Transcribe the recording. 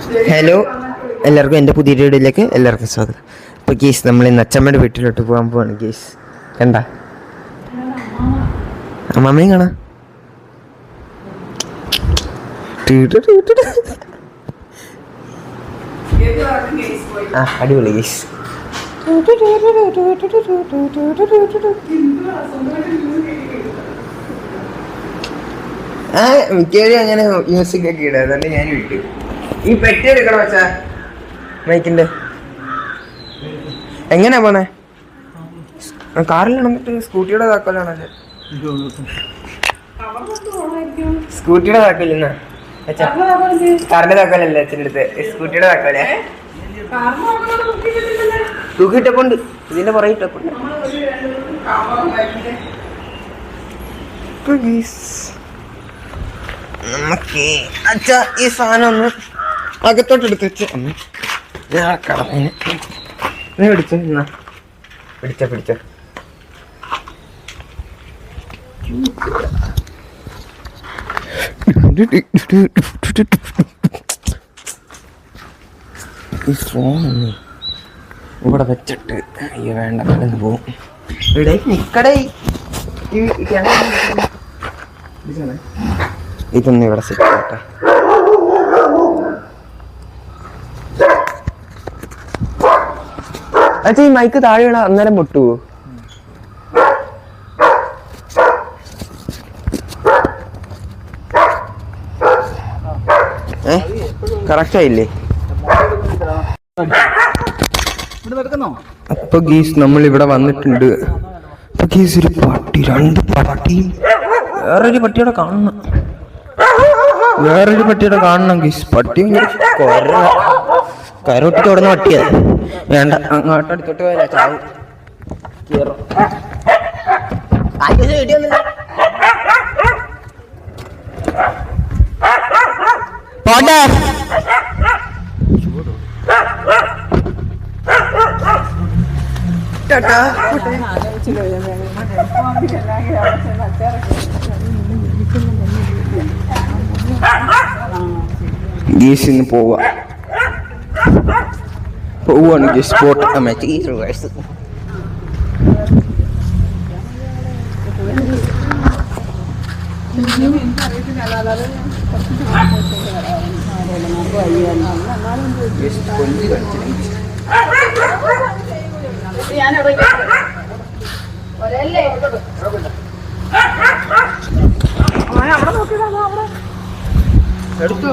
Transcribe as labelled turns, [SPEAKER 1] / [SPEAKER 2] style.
[SPEAKER 1] Hello, എല്ലാവർക്കും എൻ്റെ പുതിയ വീഡിയോയിലേക്ക് എല്ലാവർക്കും സ്വാഗതം. അപ്പോൾ ഗീസ് നമ്മൾ ഇന്ന് അച്ചമ്മയുടെ വീട്ടിലോട്ട് പോകാൻ പോവാണ്. ഗീസ് കണ്ട അമ്മമ്മയും കാണാം. അടിപൊളി ഗീസ്. മിക്കവരും അങ്ങനെ മ്യൂസിക് ഒക്കെ ഇടുക, അതുകൊണ്ട് ഞാൻ വിട്ടു. ഈ പെട്ടി എടുക്കണം വെച്ചാ മൈക്കിന്റെ. എങ്ങനെയാ പോണേ? കാറിലാണ് എന്നിട്ട് സ്കൂട്ടിയുടെ താക്കോലാണല്ലേ? സ്കൂട്ടിയുടെ താക്കോലെന്നാ കാറിന്റെ താക്കോലല്ലേ അച്ഛൻ്റെ അടുത്ത്? സ്കൂട്ടിയുടെ താക്കോലേ തൂക്കിയിട്ടപ്പോണ്ട്, ഇതിന്റെ പുറകെ ഇട്ടപ്പോണ്ട്. നമുക്ക് അച്ഛ ഈ സാധനം ഒന്ന് അകത്തോട്ട് എടുത്ത് വെച്ച് കടന്നതിന് പിടിച്ചോ. എന്നാ പിടിച്ചോ. ഈ ഫോൺ ഇവിടെ വെച്ചിട്ട് അയ്യോ വേണ്ട കടന്ന് പോവും. ഇവിടെ നിക്കടേ, ഇതൊന്നും ഇവിടെ സെറ്റ് ചെയ്യട്ടെ. അച്ഛാ ഈ മൈക്ക് താഴെ ഇടാ, അന്നേരം പൊട്ടുവോ? കറക്റ്റ് ആയില്ലേ? അപ്പൊ ഗീസ് നമ്മൾ ഇവിടെ വന്നിട്ടുണ്ട്. അപ്പൊ ഗീസ് ഒരു പട്ടി, 2 പട്ടി, വേറൊരു പട്ടിയുടെ കാണണം ഗീസ്. പട്ടി കയറൊട്ടിട്ട് ഓടുന്ന പട്ടിയാ. വേണ്ട, അങ്ങോട്ട് അടുത്തോട്ട് പോയാ ചാവും. പോട്ടെ. ഗീസിന്ന് പോവാണ് ഗീസ്. സ്പോട്ട് മാച്ച് ഈ റിവേഴ്സ്. എടുത്തു